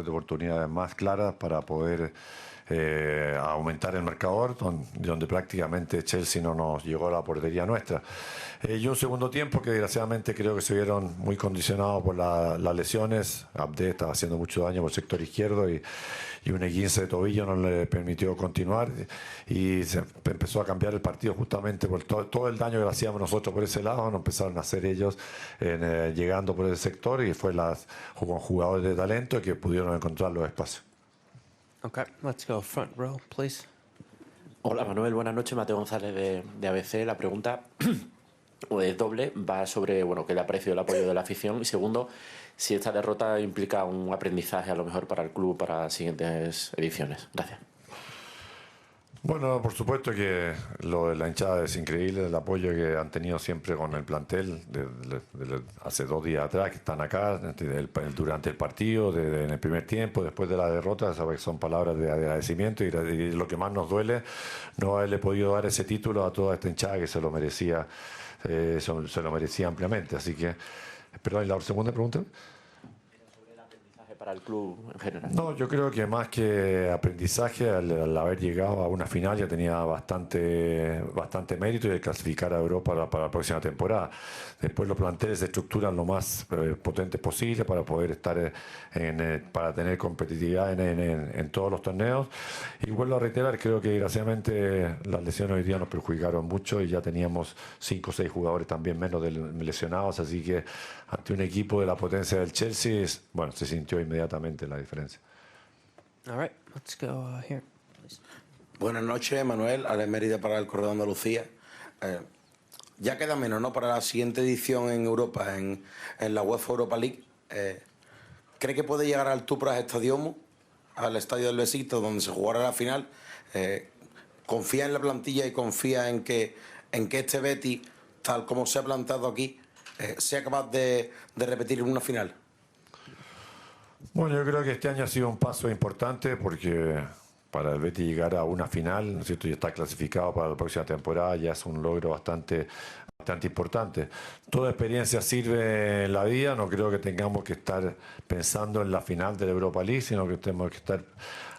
de oportunidades más claras para poder aumentar el marcador, donde prácticamente Chelsea no nos llegó a la portería nuestra. Y un segundo tiempo que desgraciadamente creo que se vieron muy condicionados por las lesiones. Abde estaba haciendo mucho daño por el sector izquierdo y un esguince de tobillo no le permitió continuar y se empezó a cambiar el partido justamente por todo el daño que le hacíamos nosotros por ese lado, no empezaron a hacer ellos llegando por ese sector y fue con jugadores de talento que pudieron encontrar los espacios. Okay, let's go front row, please. Hola Manuel, buenas noches. Mateo González de ABC. La pregunta es doble, va sobre qué le aprecio el apoyo de la afición y segundo, si esta derrota implica un aprendizaje a lo mejor para el club para siguientes ediciones. Gracias. Bueno, por supuesto que lo de la hinchada es increíble, el apoyo que han tenido siempre con el plantel, hace 2 días atrás que están acá, durante el partido, en el primer tiempo, después de la derrota, sabes que son palabras de agradecimiento y lo que más nos duele no haberle podido dar ese título a toda esta hinchada que se lo merecía ampliamente. Así que, perdón, ¿y la segunda pregunta? Para el club en general. No, yo creo que más que aprendizaje, al haber llegado a una final ya tenía bastante mérito y de clasificar a Europa para la próxima temporada. Después los planteles se estructuran lo más potentes posible para poder estar para tener competitividad en todos los torneos. Y vuelvo a reiterar, creo que desgraciadamente las lesiones hoy día nos perjudicaron mucho y ya teníamos 5 o 6 jugadores también menos lesionados, así que ante un equipo de la potencia del Chelsea, se sintió inmediatamente la diferencia. All right, let's go here, please. Buenas noches, Manuel. Alex Mérida para el Correo de Andalucía. Ya queda menos, ¿no?, para la siguiente edición en Europa, en la UEFA Europa League. ¿Cree que puede llegar al Tupras Stadium, al estadio del Besito, donde se jugará la final? ¿Confía en la plantilla y confía en que este Betis, tal como se ha plantado aquí, sea capaz de repetir una final? Bueno, yo creo que este año ha sido un paso importante porque para el Betis llegar a una final, ¿no es cierto?, y estar clasificado para la próxima temporada ya es un logro bastante importante. Toda experiencia sirve en la vida, no creo que tengamos que estar pensando en la final de la Europa League, sino que tenemos que estar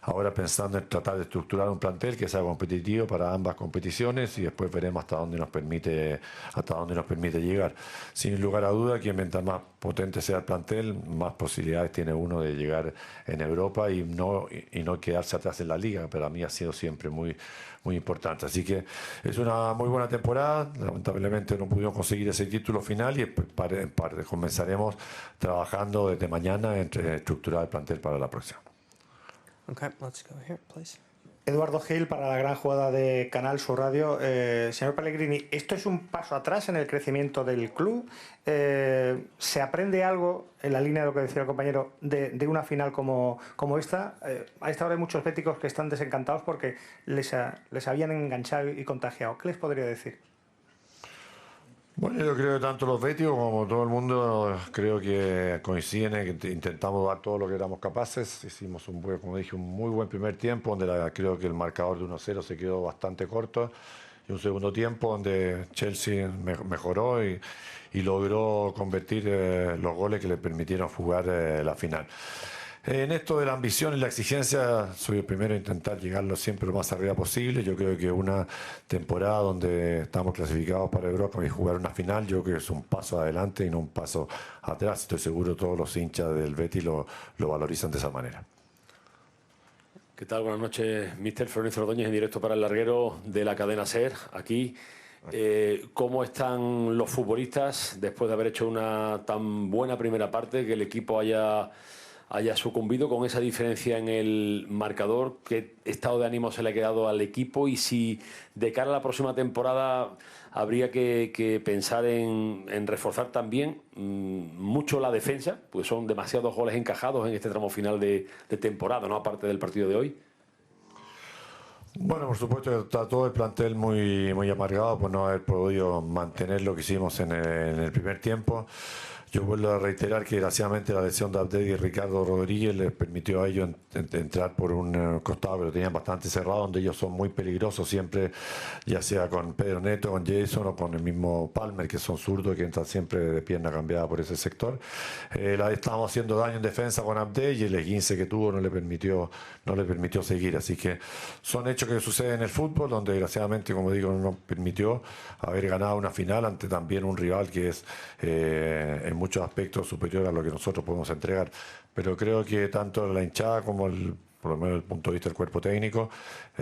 ahora pensando en tratar de estructurar un plantel que sea competitivo para ambas competiciones y después veremos hasta dónde nos permite llegar. Sin lugar a duda que mientras más potente sea el plantel, más posibilidades tiene uno de llegar en Europa y no quedarse atrás en la liga. Para mí ha sido siempre muy importante. Así que es una muy buena temporada. Lamentablemente no pudimos conseguir ese título final y comenzaremos trabajando desde mañana en estructurar el plantel para la próxima. Okay, let's go here, please. Eduardo Gil para la gran jugada de Canal Sur Radio. Señor Pellegrini, ¿esto es un paso atrás en el crecimiento del club? ¿Se aprende algo, en la línea de lo que decía el compañero, de una final como esta? A esta hora hay muchos béticos que están desencantados porque les habían enganchado y contagiado. ¿Qué les podría decir? Bueno, yo creo que tanto los béticos como todo el mundo creo que coinciden en que intentamos dar todo lo que éramos capaces. Hicimos como dije, un muy buen primer tiempo donde creo que el marcador de 1-0 se quedó bastante corto y un segundo tiempo donde Chelsea mejoró y logró convertir los goles que le permitieron jugar la final. En esto de la ambición y la exigencia, soy el primero a intentar llegarlo siempre lo más arriba posible. Yo creo que una temporada donde estamos clasificados para Europa y jugar una final, yo creo que es un paso adelante y no un paso atrás. Estoy seguro que todos los hinchas del Betis lo valorizan de esa manera. ¿Qué tal? Buenas noches, Mister Florencio Ordóñez, en directo para el larguero de la cadena SER, aquí. ¿Cómo están los futbolistas después de haber hecho una tan buena primera parte, que el equipo haya sucumbido con esa diferencia en el marcador? ¿Qué estado de ánimo se le ha quedado al equipo? Y si de cara a la próxima temporada habría que pensar en reforzar también mucho la defensa, pues son demasiados goles encajados en este tramo final de temporada, ¿no?, aparte del partido de hoy. Bueno, por supuesto que está todo el plantel muy amargado por no haber podido mantener lo que hicimos en el primer tiempo. Yo vuelvo a reiterar que desgraciadamente la lesión de Abdel y Ricardo Rodríguez les permitió a ellos entrar por un costado que lo tenían bastante cerrado, donde ellos son muy peligrosos siempre, ya sea con Pedro Neto, con Jason o con el mismo Palmer, que son zurdos y que entran siempre de pierna cambiada por ese sector. Estábamos haciendo daño en defensa con Abdel y el 15 que tuvo no le permitió seguir. Así que son hechos que suceden en el fútbol, donde desgraciadamente, como digo, no nos permitió haber ganado una final ante también un rival que es en muchos aspectos superior a lo que nosotros podemos entregar. Pero creo que tanto la hinchada como por lo menos desde el punto de vista del cuerpo técnico,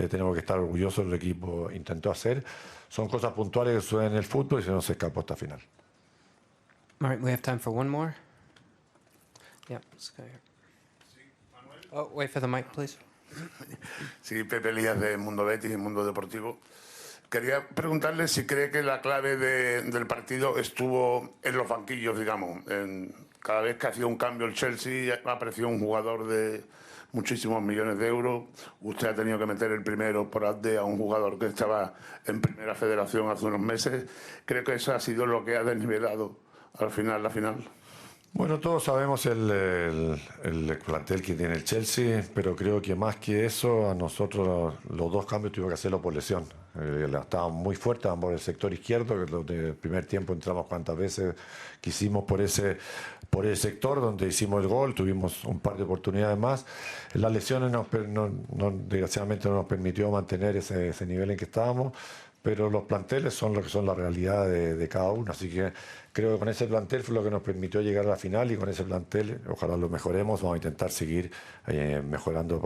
tenemos que estar orgullosos de lo que el equipo intentó hacer. Son cosas puntuales que suceden en el fútbol y se nos escapó esta final. All right, we have time for one more. Yeah, let's go here. Oh, wait for the mic, please. Sí, Pepe Elías de Mundo Betis y Mundo Deportivo. Quería preguntarle si cree que la clave del partido estuvo en los banquillos, digamos. Cada vez que hacía un cambio el Chelsea apareció un jugador de muchísimos millones de euros. Usted ha tenido que meter el primero por AD a un jugador que estaba en Primera Federación hace unos meses. Creo que eso ha sido lo que ha desnivelado al final la final. Bueno, todos sabemos el plantel que tiene el Chelsea, pero creo que más que eso, a nosotros los dos cambios tuvimos que hacerlo por lesión. Estábamos muy fuertes ambos del sector izquierdo, que donde el primer tiempo entramos cuantas veces quisimos por ese sector, donde hicimos el gol, tuvimos un par de oportunidades más. Las lesiones desgraciadamente no nos permitió mantener ese nivel en que estábamos, pero los planteles son lo que son la realidad de cada uno, así que creo que con ese plantel fue lo que nos permitió llegar a la final y con ese plantel, ojalá lo mejoremos, vamos a intentar seguir mejorando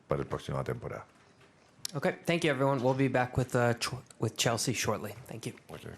para la próxima temporada. Okay, thank you, everyone. We'll be back with Chelsea shortly. Thank you. Okay.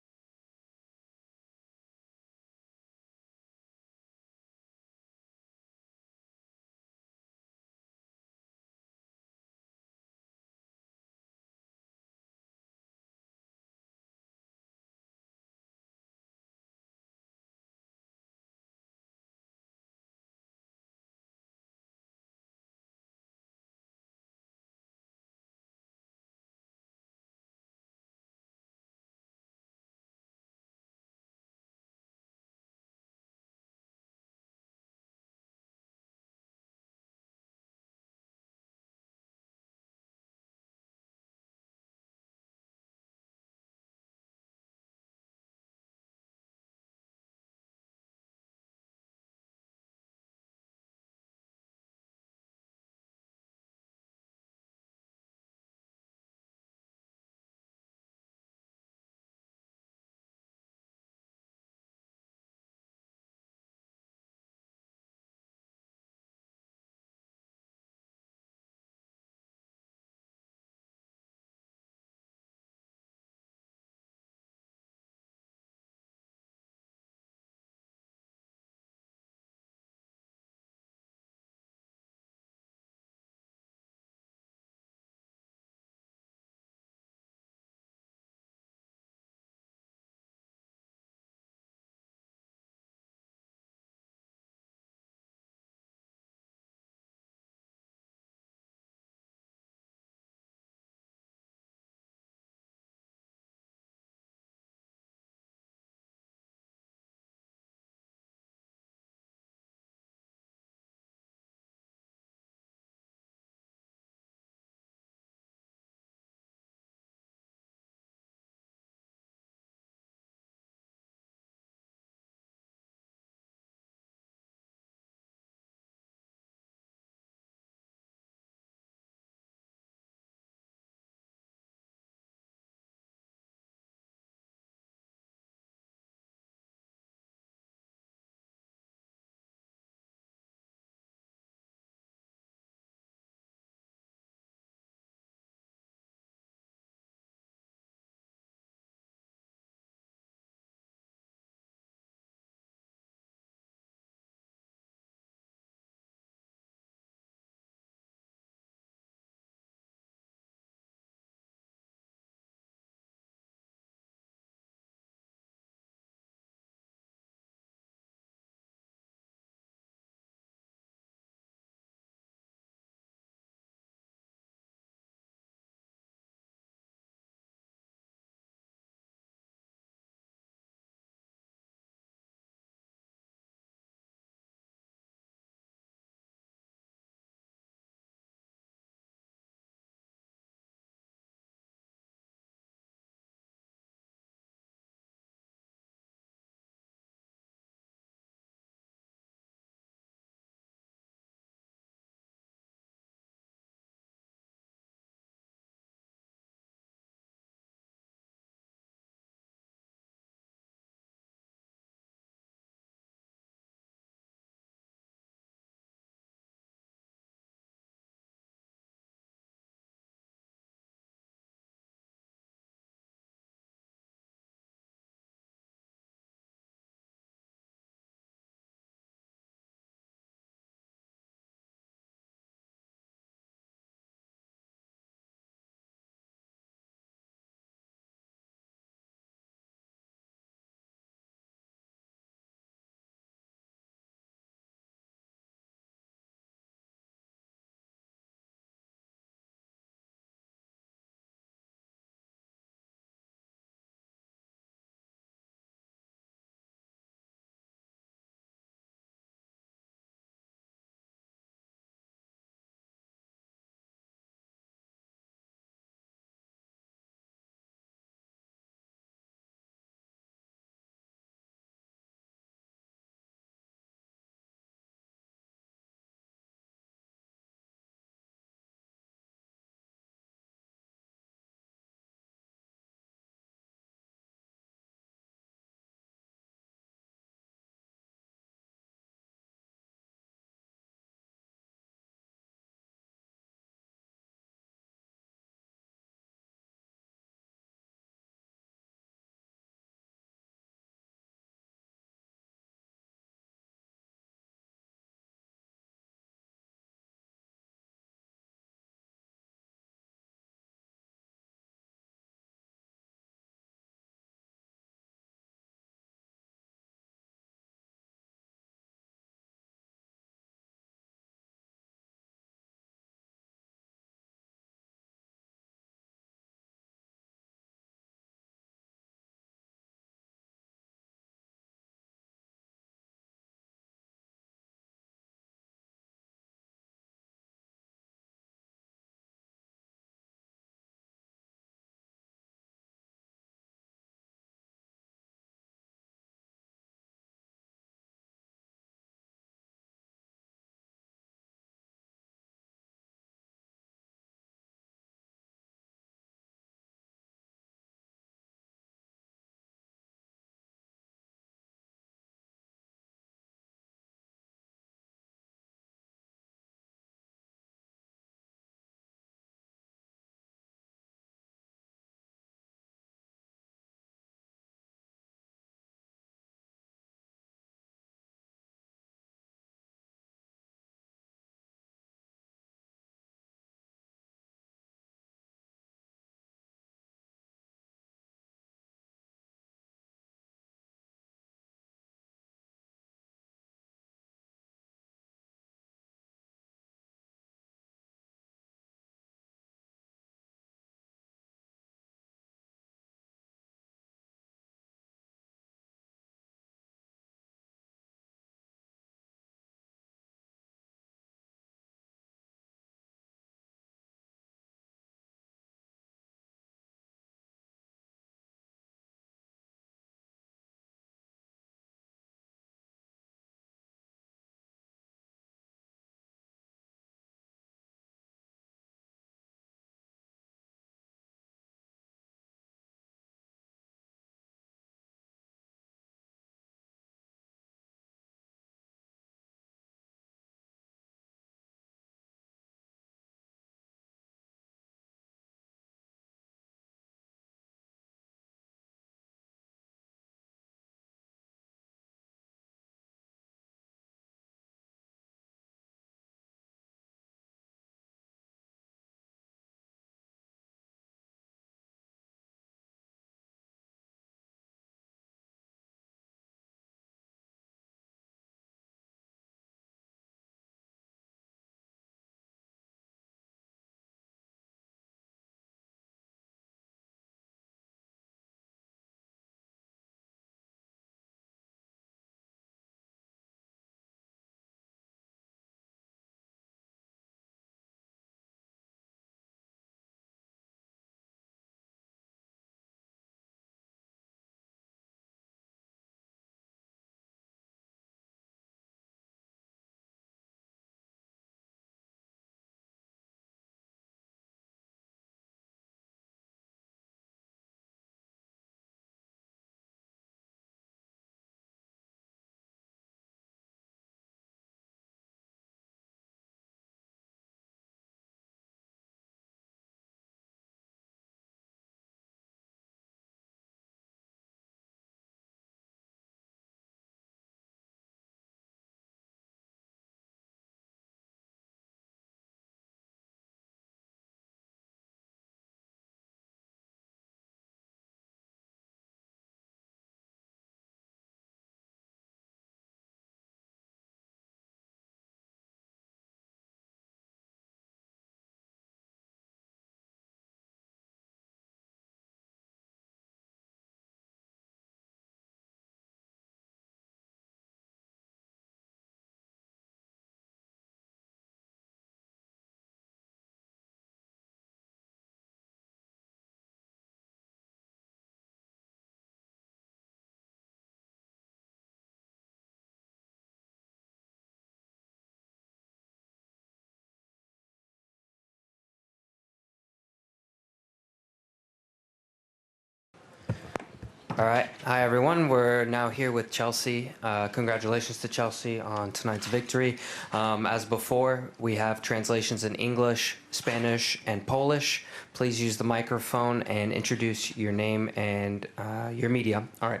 All right. Hi, everyone. We're now here with Chelsea. Congratulations to Chelsea on tonight's victory. As before, we have translations in English, Spanish, and Polish. Please use the microphone and introduce your name and your media. All right.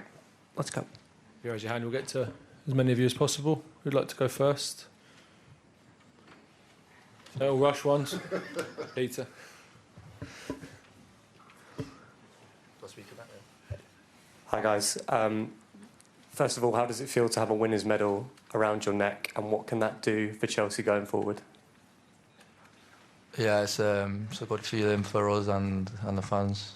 Let's go. You raise your hand. We'll get to as many of you as possible. Who'd like to go first? No rush ones. Peter. Hi guys. First of all, how does it feel to have a winner's medal around your neck, and what can that do for Chelsea going forward? Yeah, it's a good feeling for us and the fans.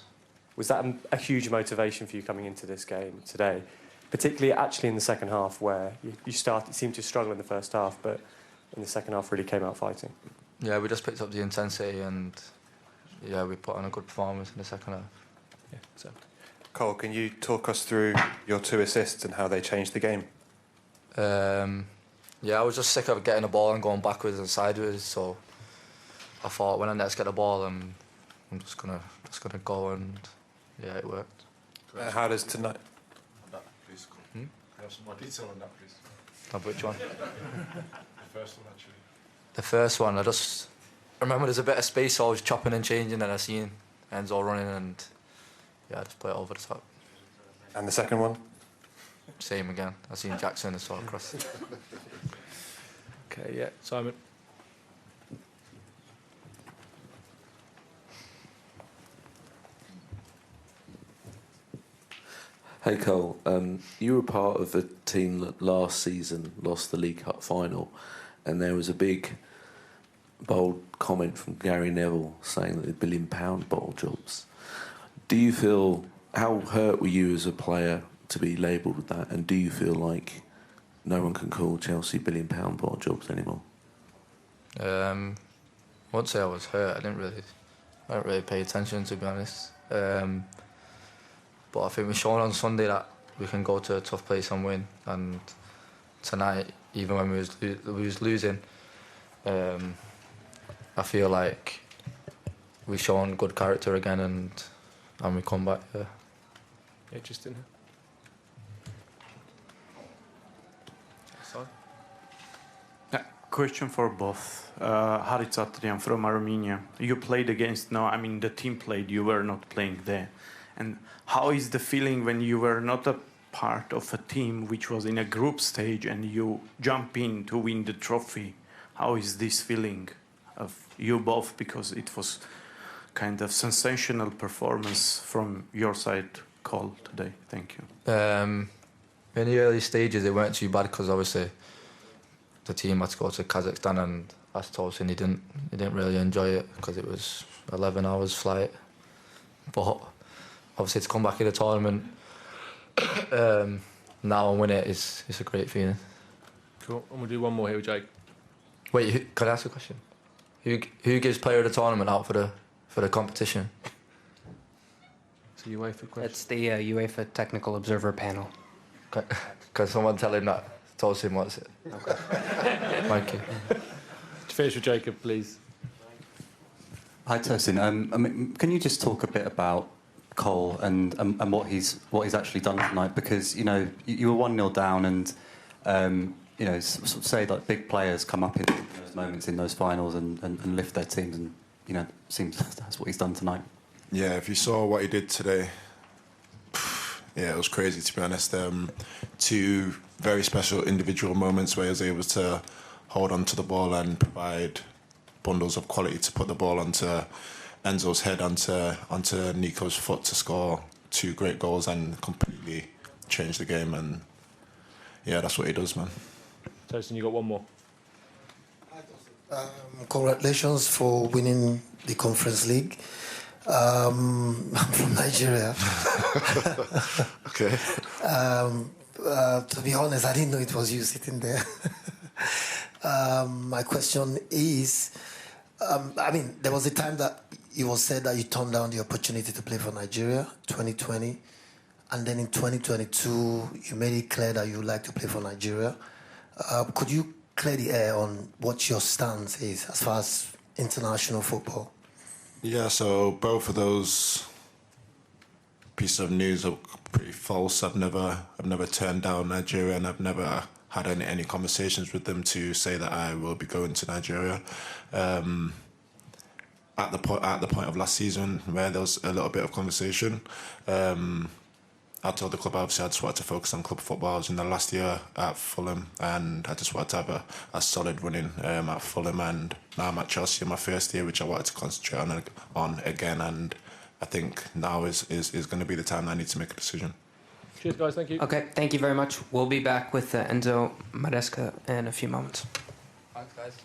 Was that a huge motivation for you coming into this game today, particularly actually in the second half, where you seemed to struggle in the first half, but in the second half really came out fighting? Yeah, we just picked up the intensity and yeah, we put on a good performance in the second half. Yeah, so. Cole, can you talk us through your 2 assists and how they changed the game? Yeah, I was just sick of getting the ball and going backwards and sideways, so I thought when I next get the ball, I'm just gonna go, and yeah, it worked. How does tonight? Please, Cole. Have some more detail on that, please. Which one? The first one, actually. The first one, I just remember there's a bit of space, so I was chopping and changing, and I seen Enzo running, and yeah, I just put it over the top. And the second one? Same again. I seen Jackson and saw it across. Okay, yeah, Simon. Hey Cole, you were part of a team that last season lost the League Cup final, and there was a big, bold comment from Gary Neville saying that the £1 billion bottle jobs. Do you feel, how hurt were you as a player to be labelled with that, and do you feel like no one can call Chelsea £1 billion bottle jobs anymore? I wouldn't say I was hurt. I didn't really pay attention, to be honest. But I think we've shown on Sunday that we can go to a tough place and win. And tonight, even when we was losing, I feel like we've shown good character again, and we come back. Yeah, just in here. Question for both. Harit Satrian from Armenia. You played against, the team played, you were not playing there. And how is the feeling when you were not a part of a team which was in a group stage and you jump in to win the trophy? How is this feeling of you both? Because it was kind of sensational performance from your side, Cole, today. Thank you. In the early stages, it weren't too bad because obviously the team had to go to Kazakhstan, and as Tosin, he didn't really enjoy it because it was 11 hours flight. But obviously to come back in the tournament now and win it is a great feeling. Cool. And we'll do one more here with Jake. Wait, can I ask a question? Who gives player of the tournament out for the competition? It's a UEFA question. It's the UEFA Technical Observer Panel. Can someone tell him that Tosin wants it? Okay. Thank you. To finish with Jacob, please. Hi, Tosin. Can you just talk a bit about Cole and what he's actually done tonight? Because you were 1-0 down, and say that big players come up in those moments in those finals and lift their teams, and seems that's what he's done tonight. Yeah, if you saw what he did today, yeah, it was crazy, to be honest. 2 very special individual moments where he was able to hold on to the ball and provide bundles of quality to put the ball onto Enzo's head, onto Nico's foot to score 2 great goals and completely change the game. And yeah, that's what he does, man. Tosin, you got one more. Congratulations for winning the Conference League. I'm from Nigeria. Okay. To be honest, I didn't know it was you sitting there. My question is, there was a time that it was said that you turned down the opportunity to play for Nigeria, 2020, and then in 2022, you made it clear that you would like to play for Nigeria. Could you clear the air on what your stance is as far as international football? Yeah, so both of those pieces of news are pretty false. I've never turned down Nigeria, and I've never had any conversations with them to say that I will be going to Nigeria. At the point of last season, where there was a little bit of conversation, I told the club obviously I just wanted to focus on club football. I was in the last year at Fulham, and I just wanted to have a solid running at Fulham. And now I'm at Chelsea in my first year, which I wanted to concentrate on again. And I think now is going to be the time that I need to make a decision. Cheers, guys. Thank you. Okay, thank you very much. We'll be back with Enzo Maresca in a few moments. Thanks, guys.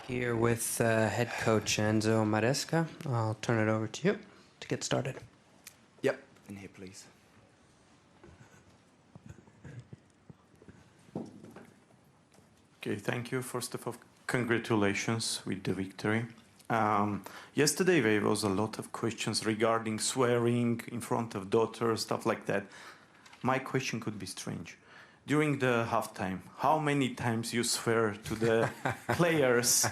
Here with head coach Enzo Maresca. I'll turn it over to you to get started. Yep, in here, please. Okay, thank you. First of all, congratulations with the victory. Yesterday there was a lot of questions regarding swearing in front of daughters, stuff like that. My question could be strange. During the halftime, how many times you swear to the players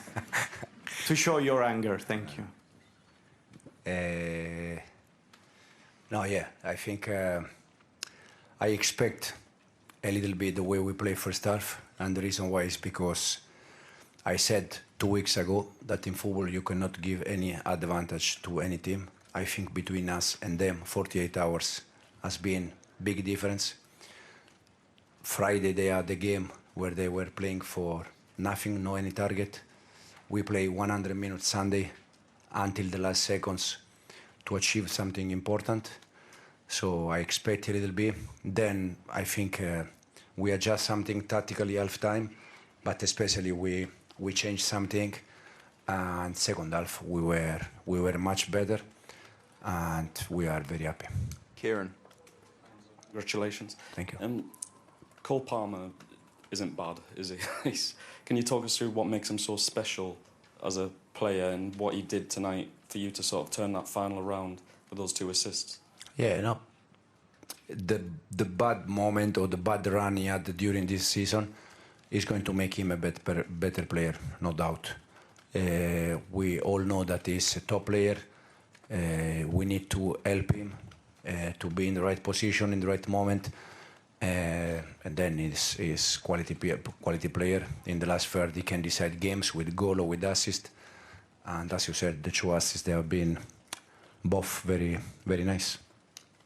to show your anger? Thank you. No, yeah, I think I expect a little bit the way we play first half, and the reason why is because I said 2 weeks ago that in football you cannot give any advantage to any team. I think between us and them, 48 hours has been big difference. Friday they had the game where they were playing for nothing, no any target. We play 100 minutes Sunday until the last seconds to achieve something important. So I expect a little bit. Then I think we adjust something tactically half time, but especially we changed something. And second half we were much better, and we are very happy. Kieran, congratulations. Thank you. Cole Palmer isn't bad, is he? Can you talk us through what makes him so special as a player and what he did tonight for you to sort of turn that final around with those 2 assists? Yeah, no. The bad moment or the bad run he had during this season is going to make him a better player, no doubt. We all know that he's a top player. We need to help him to be in the right position, in the right moment. And then he's quality player. In the last third, he can decide games with goal or with assist. And as you said, the 2 assists, they have been both very, very nice.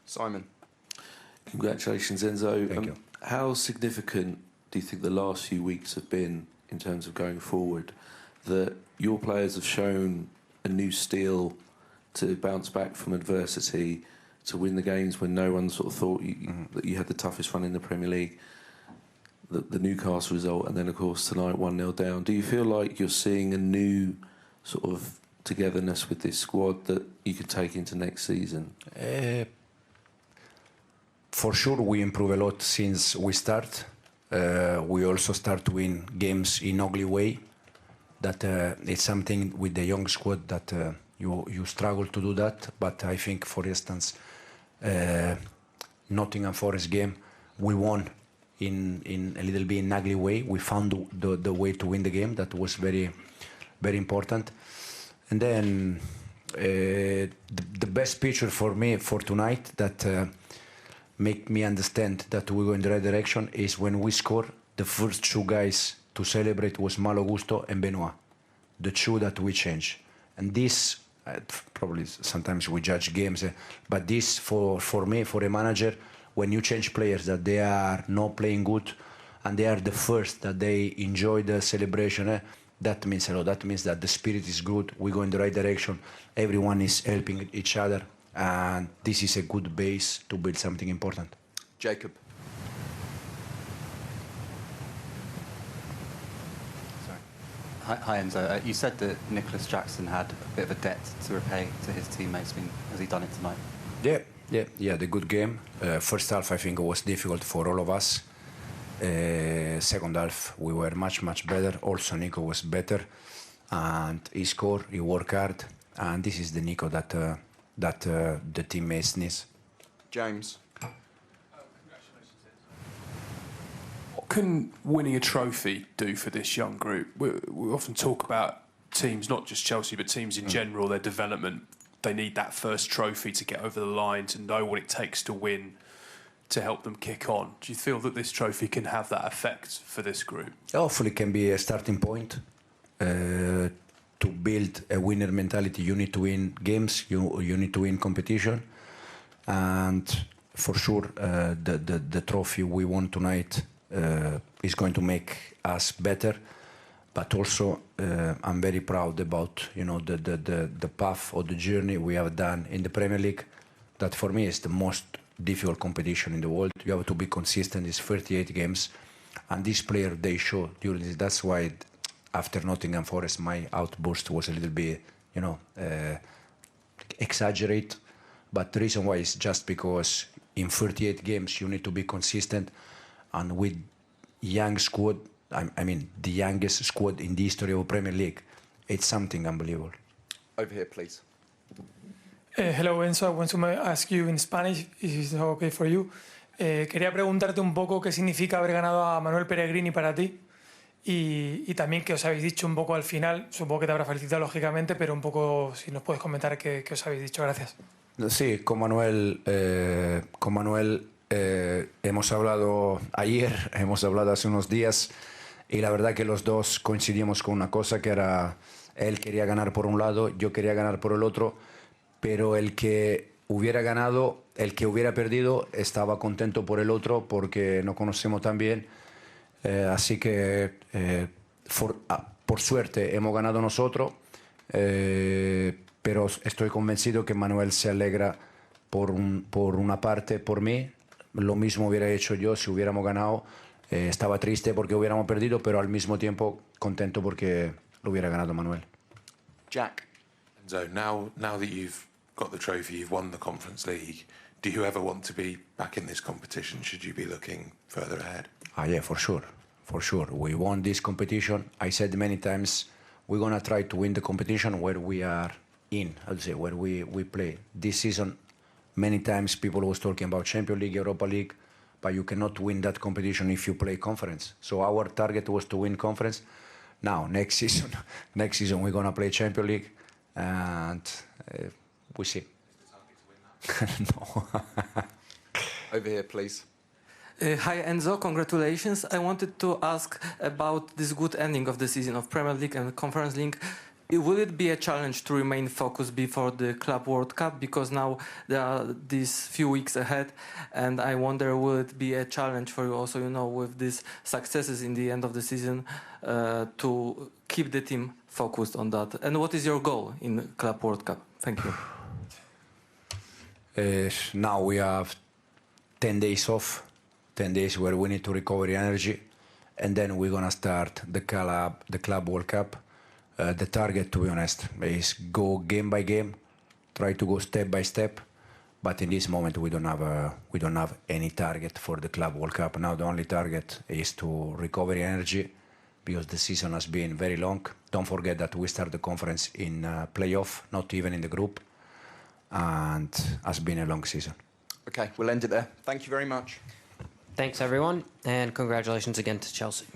Simon. Congratulations, Enzo. Thank you. How significant do you think the last few weeks have been in terms of going forward? That your players have shown a new steel to bounce back from adversity, to win the games when no one sort of thought that you had the toughest run in the Premier League, the Newcastle result, and then of course tonight 1-0 down. Do you feel like you're seeing a new sort of togetherness with this squad that you could take into next season? For sure we improve a lot since we start. We also start to win games in ugly way. That it's something with the young squad that you struggle to do that. But I think, for instance, Nottingham Forest game, we won in a little bit in ugly way. We found the way to win the game. That was very, very important. And then the best picture for me for tonight that make me understand that we go in the right direction is when we score, the first 2 guys to celebrate was Malo Gusto and Benoit, the 2 that we change. And this, probably sometimes we judge games, but this for me, for a manager, when you change players that they are not playing good and they are the first that they enjoy the celebration, that means a lot. That means that the spirit is good, we go in the right direction, everyone is helping each other, and this is a good base to build something important. Jacob. Hi Enzo. You said that Nicholas Jackson had a bit of a debt to repay to his teammates. Has he done it tonight? Yeah, the good game. First half I think it was difficult for all of us. Second half we were much better. Also Nico was better, and he scored, he worked hard, and this is the Nico that the teammates needs. James. What can winning a trophy do for this young group? We often talk about teams, not just Chelsea, but teams in general, their development. They need that first trophy to get over the line, to know what it takes to win, to help them kick on. Do you feel that this trophy can have that effect for this group? Hopefully it can be a starting point. To build a winner mentality, you need to win games, you need to win competition. And for sure, the trophy we won tonight is going to make us better. But also, I'm very proud about the path or the journey we have done in the Premier League. That for me is the most difficult competition in the world. You have to be consistent. It's 38 games, and this player they show during this. That's why after Nottingham Forest, my outburst was a little bit, exaggerate. But the reason why is just because in 38 games you need to be consistent, and with young squad, I mean the youngest squad in the history of Premier League, it's something unbelievable. Over here, please. Hello, Enzo. I want to ask you in Spanish, if it's okay for you. Quería preguntarte un poco qué significa haber ganado a Manuel Pellegrini para ti y también qué os habéis dicho un poco al final. Supongo que te habrá felicitado lógicamente, pero un poco si nos puedes comentar qué os habéis dicho. Gracias. Sí, con Manuel, hemos hablado ayer, hemos hablado hace unos días, y la verdad que los dos coincidimos con una cosa, que era él quería ganar por un lado, yo quería ganar por el otro, pero el que hubiera ganado, el que hubiera perdido, estaba contento por el otro porque nos conocemos tan bien. Así que por suerte hemos ganado nosotros, pero estoy convencido que Manuel se alegra por una parte por mí. Lo mismo hubiera hecho yo si hubiéramos ganado. Estaba triste porque hubiéramos perdido, pero al mismo tiempo contento porque lo hubiera ganado Manuel. Jack. So now that you've got the trophy, you've won the Conference League, do you ever want to be back in this competition? Should you be looking further ahead? Yeah, for sure. For sure. We won this competition. I said many times, we're going to try to win the competition where we are in, I'd say, where we play. This season, many times people was talking about Champions League, Europa League, but you cannot win that competition if you play conference. So our target was to win conference. Now, next season we're going to play Champions League, and we see. No. Over here, please. Hi Enzo, congratulations. I wanted to ask about this good ending of the season of Premier League and Conference League. Will it be a challenge to remain focused before the Club World Cup? Because now there are these few weeks ahead, and I wonder, will it be a challenge for you also, with these successes in the end of the season, to keep the team focused on that? And what is your goal in Club World Cup? Thank you. Now we have 10 days off, 10 days where we need to recover energy, and then we're going to start the Club World Cup. The target, to be honest, is go game by game, try to go step by step. But in this moment, we don't have any target for the Club World Cup. Now the only target is to recover energy, because the season has been very long. Don't forget that we start the conference in playoff, not even in the group, and has been a long season. Okay, we'll end it there. Thank you very much. Thanks, everyone, and congratulations again to Chelsea.